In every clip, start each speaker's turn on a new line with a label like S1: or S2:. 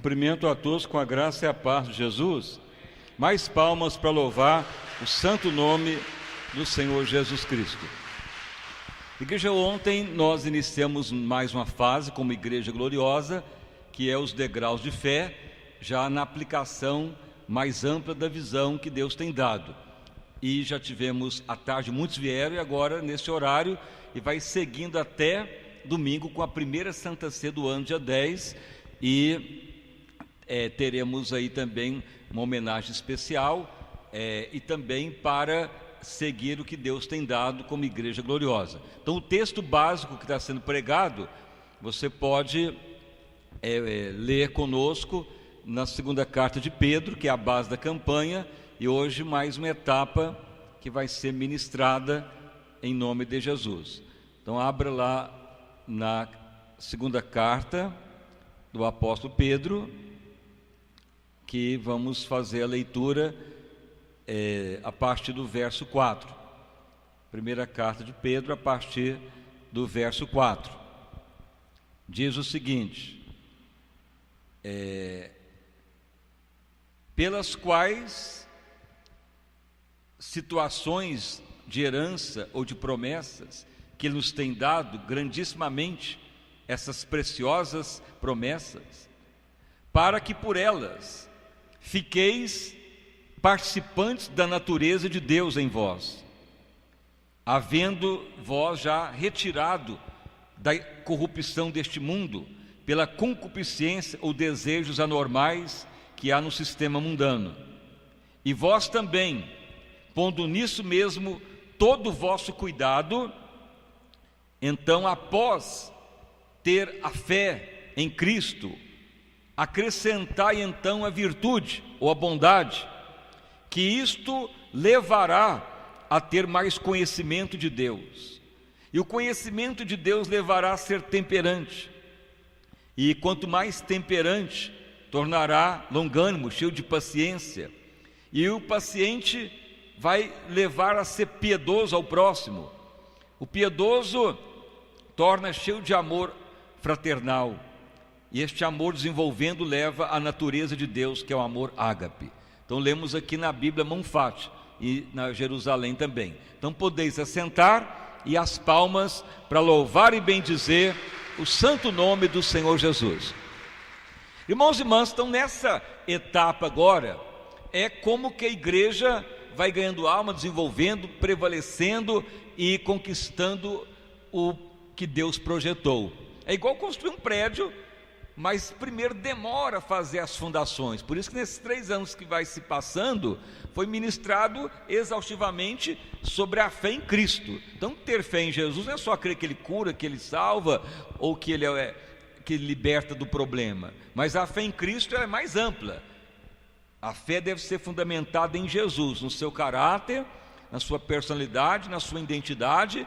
S1: Cumprimento a todos com a graça e a paz de Jesus. Mais palmas para louvar o santo nome do Senhor Jesus Cristo. Igreja, ontem nós iniciamos mais uma fase como Igreja Gloriosa, que é os degraus de fé, já na aplicação mais ampla da visão que Deus tem dado. E já tivemos à tarde, muitos vieram, e agora nesse horário, e vai seguindo até domingo com a primeira Santa Ceia do ano, dia 10, e teremos aí também uma homenagem especial e também para seguir o que Deus tem dado como Igreja Gloriosa. Então o texto básico que está sendo pregado, você pode ler conosco na segunda carta de Pedro, que é a base da campanha, e hoje mais uma etapa que vai ser ministrada em nome de Jesus. Então abra lá na segunda carta do apóstolo Pedro, que vamos fazer a leitura a partir do verso 4. Primeira carta de Pedro, a partir do verso 4. Diz o seguinte: pelas quais situações de herança ou de promessas que Ele nos tem dado grandissimamente, essas preciosas promessas, para que por elas fiqueis participantes da natureza de Deus em vós, havendo vós já retirado da corrupção deste mundo pela concupiscência ou desejos anormais que há no sistema mundano. E vós também, pondo nisso mesmo todo o vosso cuidado, então, após ter a fé em Cristo, acrescentai então a virtude ou a bondade, que isto levará a ter mais conhecimento de Deus, e o conhecimento de Deus levará a ser temperante, e quanto mais temperante, tornará longânimo, cheio de paciência, e o paciente vai levar a ser piedoso ao próximo. O piedoso torna cheio de amor fraternal, e este amor desenvolvendo leva à natureza de Deus, que é o amor ágape. Então lemos aqui na Bíblia Monfate e na Jerusalém também. Então podeis assentar e as palmas para louvar e bendizer o santo nome do Senhor Jesus. Irmãos e irmãs, então nessa etapa agora, é como que a igreja vai ganhando alma, desenvolvendo, prevalecendo e conquistando o que Deus projetou. É igual construir um prédio, mas primeiro demora a fazer as fundações. Por isso que nesses 3 anos que vai se passando, foi ministrado exaustivamente sobre a fé em Cristo. Então ter fé em Jesus não é só crer que Ele cura, que Ele salva, ou que Ele liberta do problema, mas a fé em Cristo é mais ampla. A fé deve ser fundamentada em Jesus, no seu caráter, na sua personalidade, na sua identidade,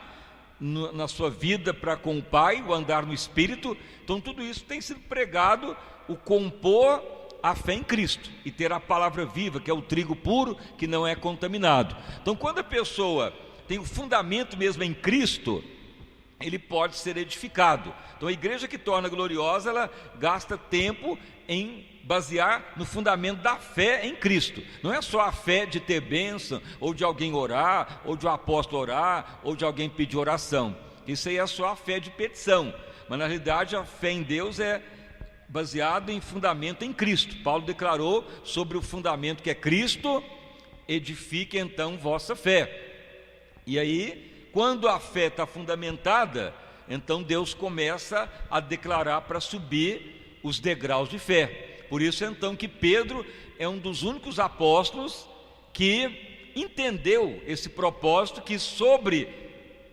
S1: na sua vida para com o Pai, o andar no Espírito. Então tudo isso tem sido pregado, o compor a fé em Cristo e ter a palavra viva, que é o trigo puro, que não é contaminado. Então quando a pessoa tem o fundamento mesmo em Cristo, ele pode ser edificado. Então a igreja que torna gloriosa, ela gasta tempo em basear no fundamento da fé em Cristo. Não é só a fé de ter bênção, ou de alguém orar, ou de um apóstolo orar, ou de alguém pedir oração. Isso aí é só a fé de petição, mas na realidade a fé em Deus é baseada em fundamento em Cristo. Paulo declarou sobre o fundamento que é Cristo: edifique então vossa fé. E aí, quando a fé está fundamentada, então Deus começa a declarar para subir os degraus de fé. Por isso então que Pedro é um dos únicos apóstolos que entendeu esse propósito, que sobre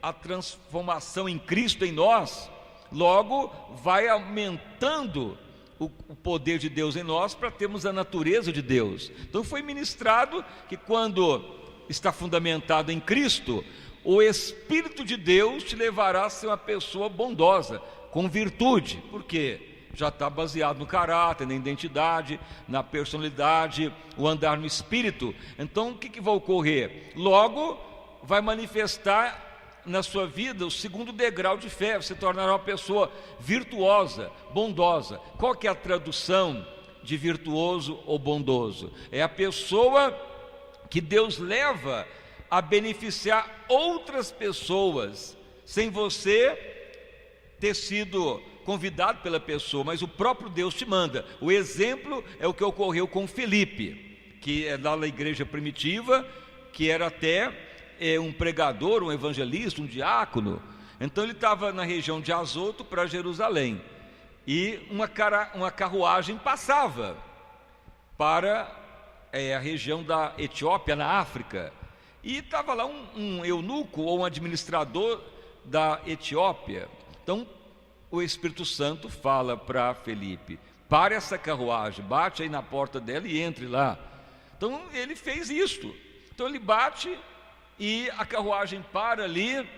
S1: a transformação em Cristo em nós, logo vai aumentando o poder de Deus em nós para termos a natureza de Deus. Então foi ministrado que quando está fundamentado em Cristo, o Espírito de Deus te levará a ser uma pessoa bondosa, com virtude. Por quê? Já está baseado no caráter, na identidade, na personalidade, o andar no Espírito. Então o que vai ocorrer? Logo vai manifestar na sua vida o segundo degrau de fé. Você tornará uma pessoa virtuosa, bondosa. Qual que é a tradução de virtuoso ou bondoso. É a pessoa que Deus leva a beneficiar outras pessoas, sem você ter sido convidado pela pessoa, mas o próprio Deus te manda. O exemplo é o que ocorreu com Filipe, que é lá na igreja primitiva, que era até um pregador, um evangelista, um diácono. Então ele estava na região de Azoto para Jerusalém, e uma carruagem passava para a região da Etiópia, na África, e estava lá um eunuco ou um administrador da Etiópia. Então o Espírito Santo fala para Felipe: pare essa carruagem, bate aí na porta dela e entre lá. Então ele fez isto. Então ele bate e a carruagem para ali,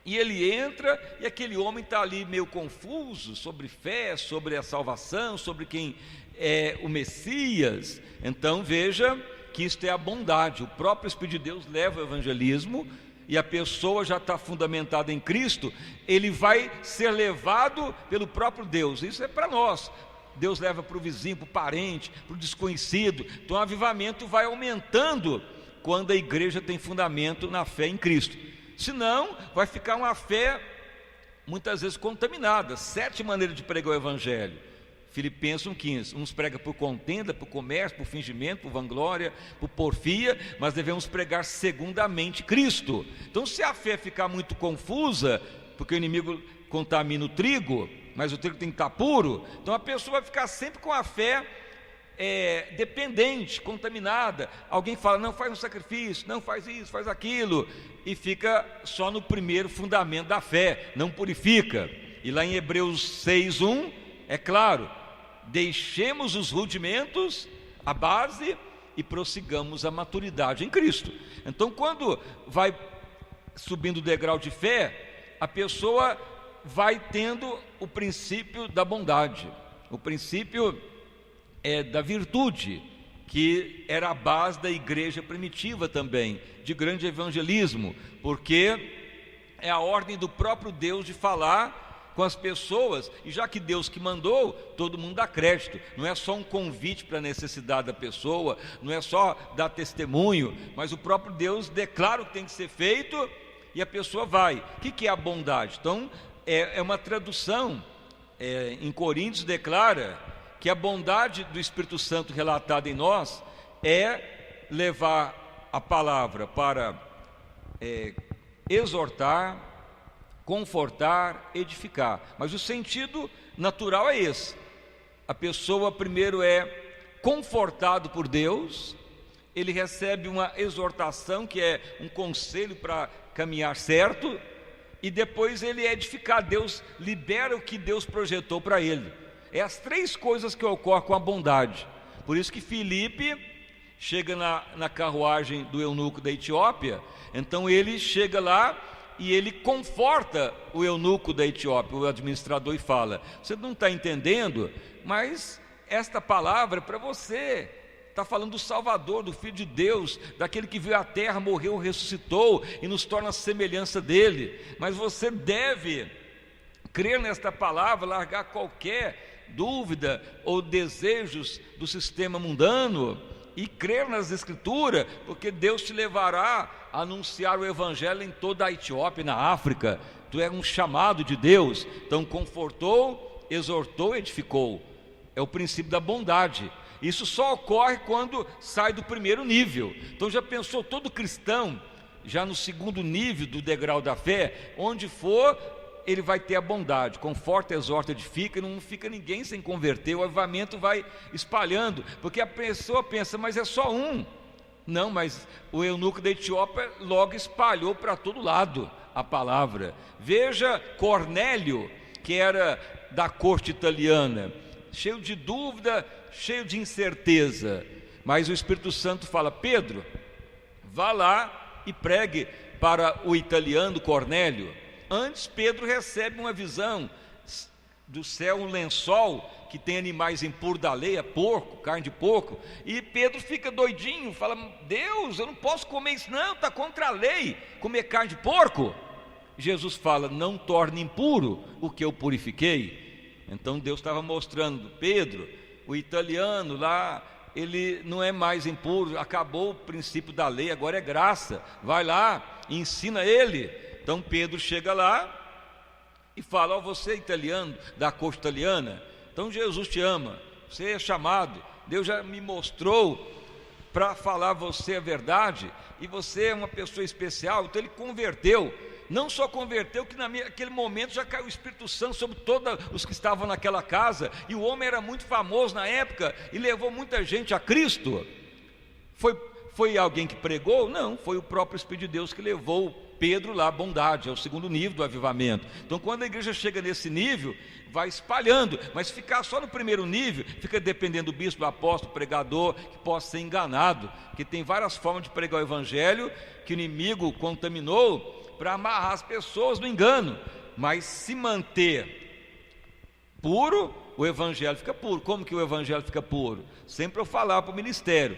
S1: e ele entra, e aquele homem está ali meio confuso sobre fé, sobre a salvação, sobre quem é o Messias. Então veja que isto é a bondade. O próprio Espírito de Deus leva o evangelismo, e a pessoa já está fundamentada em Cristo, ele vai ser levado pelo próprio Deus. Isso é para nós. Deus leva para o vizinho, para o parente, para o desconhecido. Então o avivamento vai aumentando quando a igreja tem fundamento na fé em Cristo. Senão vai ficar uma fé muitas vezes contaminada. 7 maneiras de pregar o evangelho. Filipenses 1,15. Uns pregam por contenda, por comércio, por fingimento, por vanglória, por porfia, mas devemos pregar segundamente Cristo. Então se a fé ficar muito confusa, porque o inimigo contamina o trigo, mas o trigo tem que estar puro, então a pessoa vai ficar sempre com a fé dependente, contaminada. Alguém fala: não, faz um sacrifício, não, faz isso, faz aquilo, e fica só no primeiro fundamento da fé, não purifica. E lá em Hebreus 6,1 é claro: deixemos os rudimentos, a base, e prossigamos a maturidade em Cristo. Então quando vai subindo o degrau de fé, a pessoa vai tendo o princípio da bondade, o princípio da virtude, que era a base da igreja primitiva também, de grande evangelismo, porque é a ordem do próprio Deus de falar com as pessoas, e já que Deus que mandou, todo mundo dá crédito. Não é só um convite para a necessidade da pessoa, não é só dar testemunho, mas o próprio Deus declara o que tem que ser feito, e a pessoa vai. O que é a bondade? Então é uma tradução, em Coríntios declara que a bondade do Espírito Santo relatada em nós é levar a palavra para exortar, confortar, edificar. Mas o sentido natural é esse: a pessoa primeiro é confortado por Deus, ele recebe uma exortação, que é um conselho para caminhar certo, e depois ele é edificado. Deus libera o que Deus projetou para ele. É as 3 coisas que ocorrem com a bondade. Por isso que Filipe chega na carruagem do eunuco da Etiópia. Então ele chega lá e ele conforta o eunuco da Etiópia, o administrador, e fala: você não está entendendo, mas esta palavra é para você. Está falando do Salvador, do Filho de Deus, daquele que veio à terra, morreu, ressuscitou e nos torna a semelhança dele. Mas você deve crer nesta palavra, largar qualquer dúvida ou desejos do sistema mundano e crer nas Escrituras, porque Deus te levará a anunciar o Evangelho em toda a Etiópia e na África. Tu é um chamado de Deus. Então confortou, exortou, edificou. É o princípio da bondade. Isso só ocorre quando sai do primeiro nível. Então já pensou, todo cristão, já no segundo nível do degrau da fé, onde for, ele vai ter a bondade, conforta, exorta, edifica, e não fica ninguém sem converter. O avivamento vai espalhando, porque a pessoa pensa: mas é só um. Não, mas o eunuco da Etiópia logo espalhou para todo lado a palavra. Veja Cornélio, que era da corte italiana, cheio de dúvida, cheio de incerteza, mas o Espírito Santo fala: Pedro, vá lá e pregue para o italiano Cornélio. Antes Pedro recebe uma visão do céu, um lençol que tem animais impuros da lei, porco, carne de porco, e Pedro fica doidinho, fala: Deus, eu não posso comer isso não, está contra a lei, comer carne de porco. Jesus fala: não torne impuro o que eu purifiquei. Então Deus estava mostrando: Pedro, o italiano lá, ele não é mais impuro, acabou o princípio da lei, agora é graça, vai lá e ensina ele. Então Pedro chega lá e fala: ó, você é italiano, da corte italiana, então Jesus te ama, você é chamado, Deus já me mostrou para falar a você a verdade, e você é uma pessoa especial. Então ele converteu, não só converteu, que naquele momento já caiu o Espírito Santo sobre todos os que estavam naquela casa, e o homem era muito famoso na época, e levou muita gente a Cristo. Foi alguém que pregou? Não, foi o próprio Espírito de Deus que levou Pedro lá, a bondade, é o segundo nível do avivamento. Então quando a igreja chega nesse nível, vai espalhando, mas ficar só no primeiro nível, fica dependendo do bispo, do apóstolo, do pregador, que possa ser enganado, porque tem várias formas de pregar o evangelho, que o inimigo contaminou, para amarrar as pessoas no engano. Mas se manter puro, o evangelho fica puro. Como que o evangelho fica puro? Sempre eu falar para o ministério,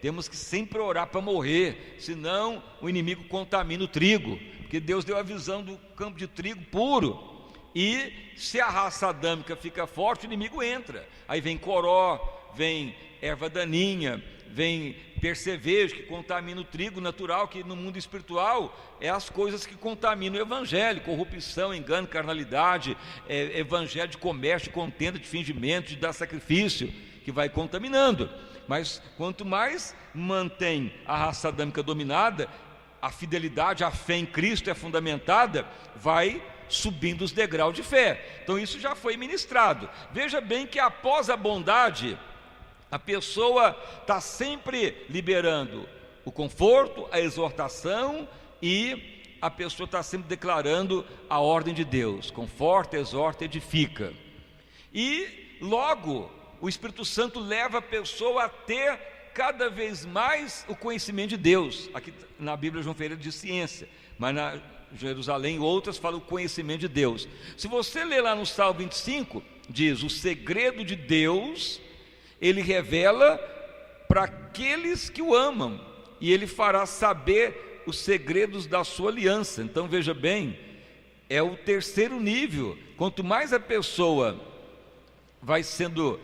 S1: temos que sempre orar para morrer, senão o inimigo contamina o trigo, porque Deus deu a visão do campo de trigo puro, e se a raça adâmica fica forte, o inimigo entra, aí vem coró, vem erva daninha, vem percevejo, que contamina o trigo natural, que no mundo espiritual é as coisas que contaminam o evangelho: corrupção, engano, carnalidade, evangelho de comércio, de contenda, de fingimento, de dar sacrifício, que vai contaminando. Mas quanto mais mantém a raça adâmica dominada, a fidelidade, a fé em Cristo é fundamentada, vai subindo os degraus de fé. Então isso já foi ministrado. Veja bem que após a bondade, a pessoa está sempre liberando o conforto, a exortação, e a pessoa está sempre declarando a ordem de Deus: conforta, exorta, edifica. E logo o Espírito Santo leva a pessoa a ter cada vez mais o conhecimento de Deus. Aqui na Bíblia João Ferreira diz ciência, mas na Jerusalém outras falam o conhecimento de Deus. Se você ler lá no Salmo 25, diz: o segredo de Deus Ele revela para aqueles que o amam, e Ele fará saber os segredos da sua aliança. Então veja bem, é o terceiro nível. Quanto mais a pessoa vai sendo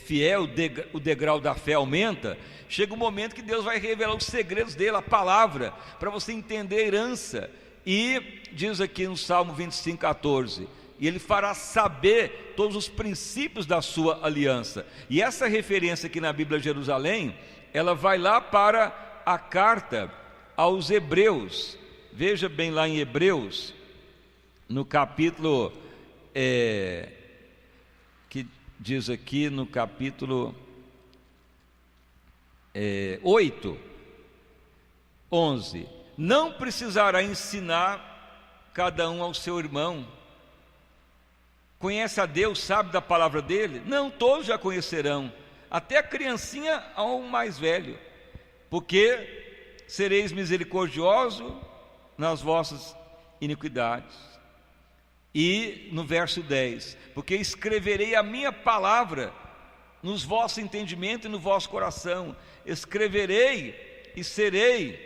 S1: fiel, o degrau da fé aumenta, chega um momento que Deus vai revelar os segredos dele, a palavra, para você entender a herança. E diz aqui no Salmo 25:14: e Ele fará saber todos os princípios da sua aliança. E essa referência aqui na Bíblia Jerusalém, ela vai lá para a carta aos Hebreus. Veja bem lá em Hebreus, no capítulo que diz aqui no capítulo 8, 11: não precisará ensinar cada um ao seu irmão. Conhece a Deus, sabe da palavra dele? Não, todos já conhecerão, até a criancinha ao mais velho, porque sereis misericordiosos nas vossas iniquidades. E no verso 10: porque escreverei a minha palavra nos vossos entendimentos e no vosso coração. Escreverei e serei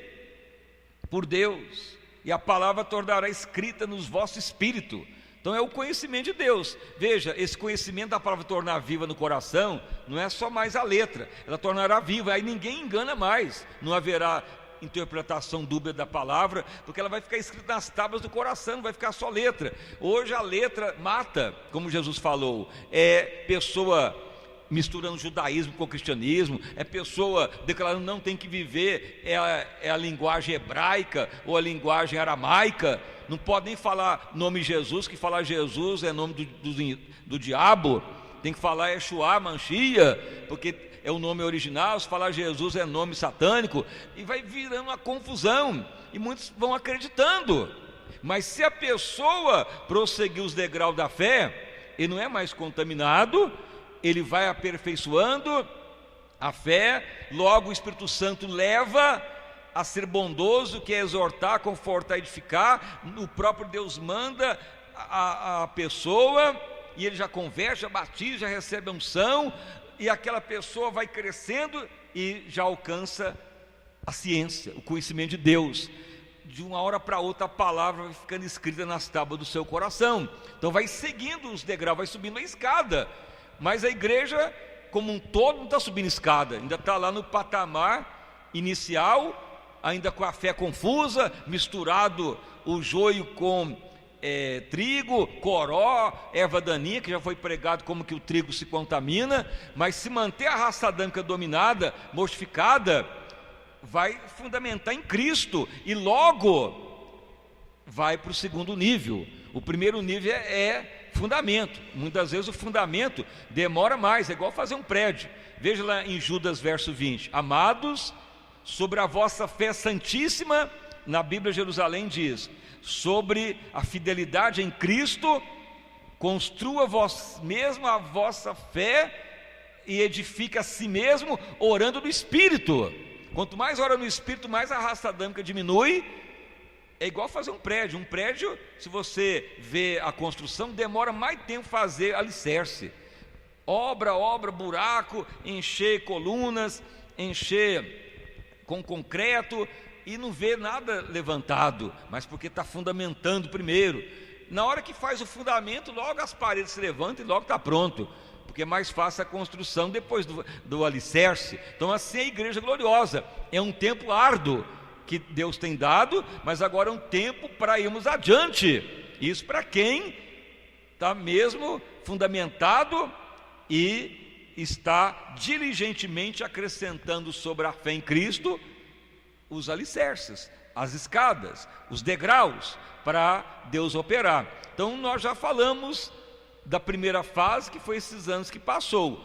S1: por Deus, e a palavra tornará escrita nos vossos espíritos. Então é o conhecimento de Deus. Veja, esse conhecimento da palavra tornar viva no coração, não é só mais a letra, ela tornará viva, aí ninguém engana mais, não haverá interpretação dúbia da palavra, porque ela vai ficar escrita nas tábuas do coração, não vai ficar só letra. Hoje a letra mata, como Jesus falou, é pessoa misturando judaísmo com cristianismo, é pessoa declarando não tem que viver, é a linguagem hebraica ou a linguagem aramaica. Não pode nem falar nome Jesus, que falar Jesus é nome do diabo, tem que falar Yeshua, Manchia, porque é o nome original. Se falar Jesus é nome satânico, e vai virando uma confusão, e muitos vão acreditando. Mas se a pessoa prosseguir os degraus da fé, ele não é mais contaminado, ele vai aperfeiçoando a fé. Logo o Espírito Santo leva a ser bondoso, que é exortar, confortar, edificar. O próprio Deus manda a pessoa, e ele já converte, já batiza, já recebe a unção, e aquela pessoa vai crescendo e já alcança a ciência, o conhecimento de Deus. De uma hora para outra a palavra vai ficando escrita nas tábuas do seu coração. Então vai seguindo os degraus, vai subindo a escada. Mas a igreja como um todo não está subindo escada, ainda está lá no patamar inicial, ainda com a fé confusa, misturado o joio com trigo, coró, erva daninha, que já foi pregado como que o trigo se contamina. Mas se manter a raça adâmica dominada, mortificada, vai fundamentar em Cristo e logo vai para o segundo nível. O primeiro nível é fundamento. Muitas vezes o fundamento demora mais, é igual fazer um prédio. Veja lá em Judas verso 20: amados, sobre a vossa fé santíssima, na Bíblia Jerusalém diz, sobre a fidelidade em Cristo, construa vós mesmo a vossa fé e edifique a si mesmo, orando no Espírito. Quanto mais ora no Espírito, mais a raça adâmica diminui. É igual fazer um prédio. Um prédio, se você vê a construção, demora mais tempo fazer alicerce. Obra, buraco, encher colunas, encher com concreto, e não vê nada levantado, mas porque está fundamentando primeiro. Na hora que faz o fundamento, logo as paredes se levantam e logo está pronto, porque é mais fácil a construção depois do alicerce. Então assim é a igreja gloriosa. É um tempo árduo que Deus tem dado, mas agora é um tempo para irmos adiante. Isso para quem está mesmo fundamentado e está diligentemente acrescentando sobre a fé em Cristo os alicerces, as escadas, os degraus para Deus operar. Então nós já falamos da primeira fase, que foi esses anos que passou.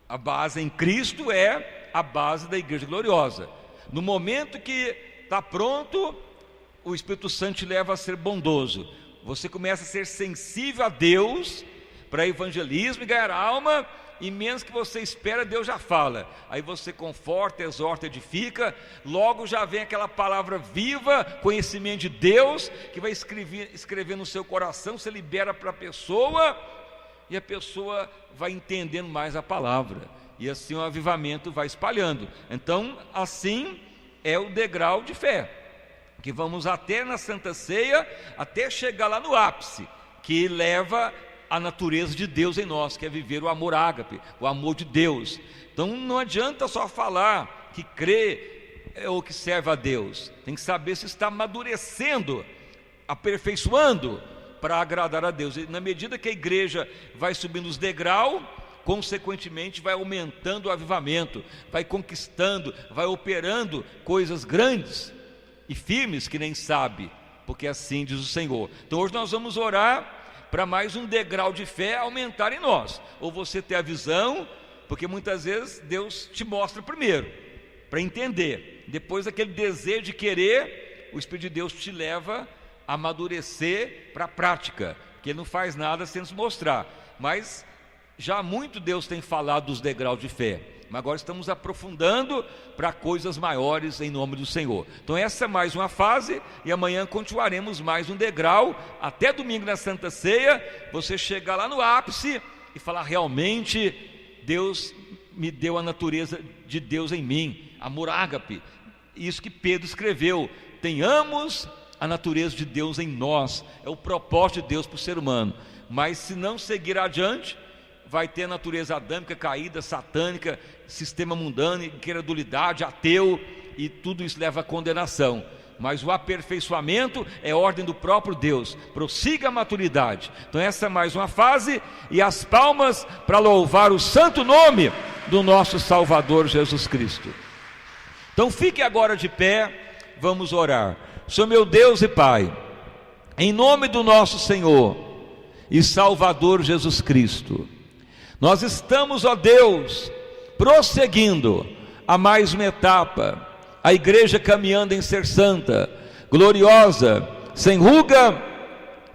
S1: A base em Cristo é a base da igreja gloriosa. No momento que está pronto, o Espírito Santo te leva a ser bondoso. Você começa a ser sensível a Deus para evangelismo e ganhar alma, e menos que você espera, Deus já fala. Aí você conforta, exorta, edifica. Logo já vem aquela palavra viva, conhecimento de Deus, que vai escrever no seu coração. Você libera para a pessoa, e a pessoa vai entendendo mais a palavra, e assim o avivamento vai espalhando. Então assim é o degrau de fé, que vamos até na Santa Ceia, até chegar lá no ápice, que leva a natureza de Deus em nós, que é viver o amor ágape, o amor de Deus. Então não adianta só falar que crê ou que serve a Deus, tem que saber se está amadurecendo, aperfeiçoando para agradar a Deus. E na medida que a igreja vai subindo os degraus, consequentemente vai aumentando o avivamento, vai conquistando, vai operando coisas grandes e firmes que nem sabe, porque assim diz o Senhor. Então hoje nós vamos orar para mais um degrau de fé aumentar em nós, ou você ter a visão, porque muitas vezes Deus te mostra primeiro, para entender, depois aquele desejo de querer, o Espírito de Deus te leva a amadurecer para a prática, que Ele não faz nada sem nos mostrar. Mas já muito Deus tem falado dos degraus de fé, mas agora estamos aprofundando para coisas maiores em nome do Senhor. Então essa é mais uma fase, e amanhã continuaremos mais um degrau, até domingo na Santa Ceia, você chegar lá no ápice e falar: realmente Deus me deu a natureza de Deus em mim, amor ágape. Isso que Pedro escreveu: tenhamos a natureza de Deus em nós. É o propósito de Deus para o ser humano. Mas se não seguir adiante, vai ter a natureza adâmica caída, satânica, sistema mundano, incredulidade, ateu, e tudo isso leva à condenação. Mas o aperfeiçoamento é ordem do próprio Deus. Prossiga a maturidade. Então essa é mais uma fase, e as palmas para louvar o santo nome do nosso Salvador Jesus Cristo. Então fique agora de pé, vamos orar. Senhor meu Deus e Pai, em nome do nosso Senhor e Salvador Jesus Cristo, nós estamos, ó Deus, prosseguindo a mais uma etapa, a igreja caminhando em ser santa, gloriosa, sem ruga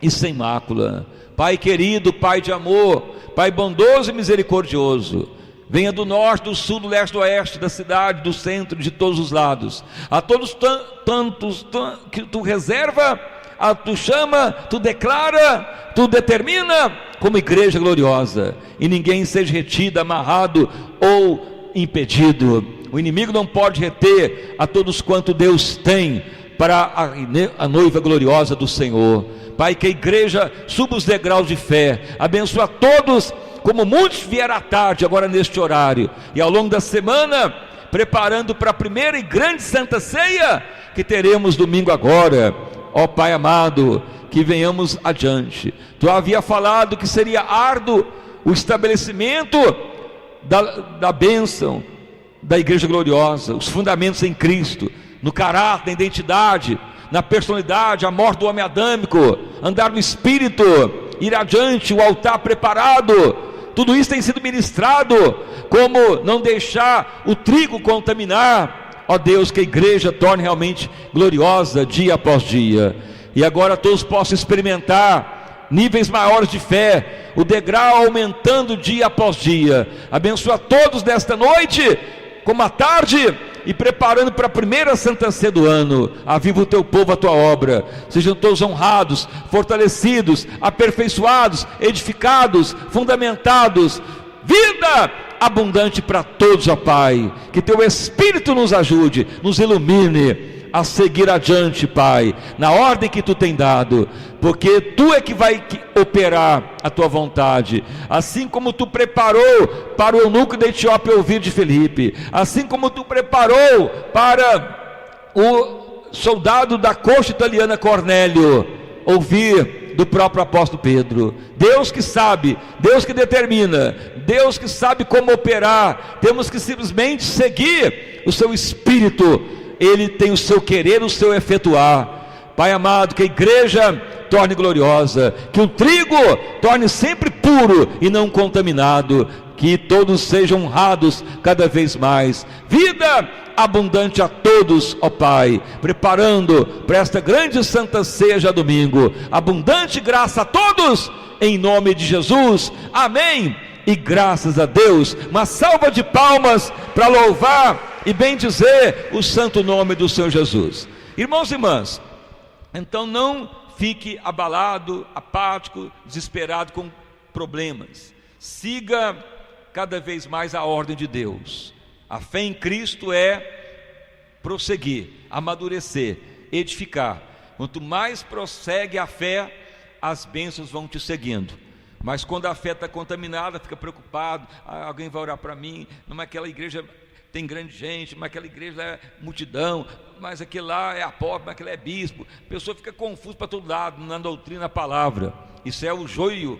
S1: e sem mácula. Pai querido, Pai de amor, Pai bondoso e misericordioso, venha do norte, do sul, do leste, do oeste, da cidade, do centro, de todos os lados, a todos tantos que Tu reserva, Tu chama, Tu declara, Tu determina como igreja gloriosa, e ninguém seja retido, amarrado ou impedido. O inimigo não pode reter a todos quanto Deus tem para a noiva gloriosa do Senhor. Pai, que a igreja suba os degraus de fé, abençoa todos, como muitos vieram à tarde, agora neste horário, e ao longo da semana, preparando para a primeira e grande Santa Ceia, que teremos domingo agora. Ó Pai amado, que venhamos adiante. Tu havia falado que seria árduo o estabelecimento da bênção da igreja gloriosa, os fundamentos em Cristo, no caráter, na identidade, na personalidade, a morte do homem adâmico, andar no Espírito, ir adiante, o altar preparado. Tudo isso tem sido ministrado, como não deixar o trigo contaminar. Ó Deus, que a igreja torne realmente gloriosa dia após dia, e agora todos possam experimentar níveis maiores de fé, o degrau aumentando dia após dia. Abençoa todos nesta noite, como à tarde, e preparando para a primeira Santa Ceia do ano. Aviva o teu povo, a tua obra. Sejam todos honrados, fortalecidos, aperfeiçoados, edificados, fundamentados. Vida abundante para todos, ó Pai. Que teu Espírito nos ajude, nos ilumine a seguir adiante, Pai, na ordem que tu tem dado, porque tu é que vai operar a tua vontade. Assim como tu preparou para o eunuco da Etiópia ouvir de Filipe, assim como tu preparou para o soldado da corte italiana Cornélio ouvir do próprio apóstolo Pedro. Deus que sabe, Deus que determina, Deus que sabe como operar. Temos que simplesmente seguir o seu Espírito. Ele tem o seu querer, o seu efetuar. Pai amado, que a igreja torne gloriosa, que o trigo torne sempre puro e não contaminado, que todos sejam honrados cada vez mais. Vida abundante a todos, ó Pai, preparando para esta grande Santa Ceia já domingo. Abundante graça a todos, em nome de Jesus, amém, e graças a Deus. Uma salva de palmas para louvar e bendizer o santo nome do Senhor Jesus. Irmãos e irmãs, então não fique abalado, apático, desesperado com problemas. Siga cada vez mais a ordem de Deus. A fé em Cristo é prosseguir, amadurecer, edificar. Quanto mais prossegue a fé, as bênçãos vão te seguindo. Mas quando a fé está contaminada, fica preocupado. Alguém vai orar para mim, não é aquela igreja tem grande gente, mas aquela igreja é multidão, mas aquele lá é apóstolo, mas aquele é bispo. A pessoa fica confusa para todo lado, na doutrina, na palavra. Isso é o joio,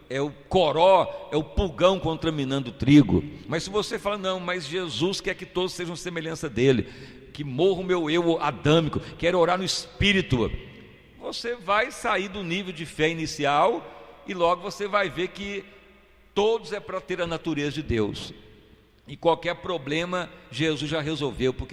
S1: é o coró, é o pulgão contaminando o trigo. Mas se você fala, não, mas Jesus quer que todos sejam semelhança dele, que morra o meu eu adâmico, quero orar no Espírito, você vai sair do nível de fé inicial e logo você vai ver que todos é para ter a natureza de Deus. E qualquer problema Jesus já resolveu, porque